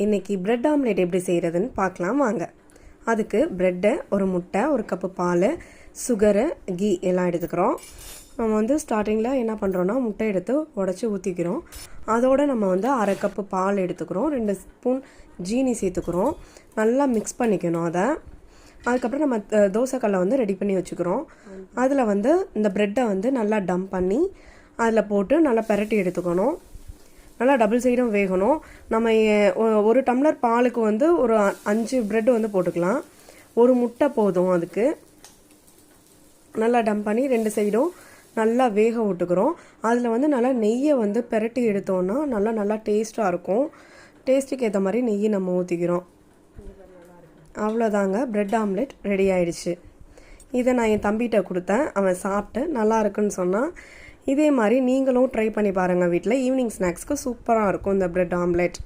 இன்றைக்கி bread omelette எப்படி செய்கிறதுன்னு பார்க்கலாம் வாங்க. அதுக்கு ப்ரெட்டு, ஒரு முட்டை, ஒரு கப்பு பால், சுகரு, கீ எல்லாம் எடுத்துக்கிறோம். நம்ம ஸ்டார்டிங்கில் என்ன பண்ணுறோன்னா முட்டை எடுத்து உடச்சி ஊற்றிக்கிறோம். அதோடு நம்ம அரை கப்பு பால் எடுத்துக்கிறோம், 2 ஸ்பூன் ஜீனி சேர்த்துக்கிறோம். நல்லா மிக்ஸ் பண்ணிக்கணும் அதை. அதுக்கப்புறம் நம்ம தோசைக்கல்லை ரெடி பண்ணி வச்சுக்கிறோம். அதில் இந்த ப்ரெட்டை நல்லா டம்ப் பண்ணி அதில் போட்டு நல்லா பெரட்டி எடுத்துக்கணும். நல்லா டபுள் சைடும் வேகணும். நம்ம ஒரு டம்ளர் பாலுக்கு ஒரு 5 ப்ரெட் போட்டுக்கலாம். ஒரு முட்டை போதும். அதுக்கு நல்லா டம்ப் பண்ணி 2 சைடும் நல்லா வேக விட்டுக்கிறோம். அதில் நல்லா நெய்யை பெரட்டி எடுத்தோன்னா நல்லா டேஸ்ட்டாக இருக்கும். டேஸ்ட்டுக்கு ஏற்ற மாதிரி நெய் நம்ம ஊற்றிக்கிறோம். அவ்வளோதாங்க, பிரெட் ஆம்லெட் ரெடி ஆயிடுச்சு. இதை நான் என் தம்பிகிட்ட கொடுத்தேன். அவன் சாப்பிட்டு நல்லா இருக்குன்னு சொன்னான். இதே மாதிரி நீங்களும் ட்ரை பண்ணி பாருங்கள் வீட்டில். ஈவினிங் ஸ்நாக்ஸ்க்கு சூப்பராக இருக்கும் இந்த பிரெட் ஆம்லெட்.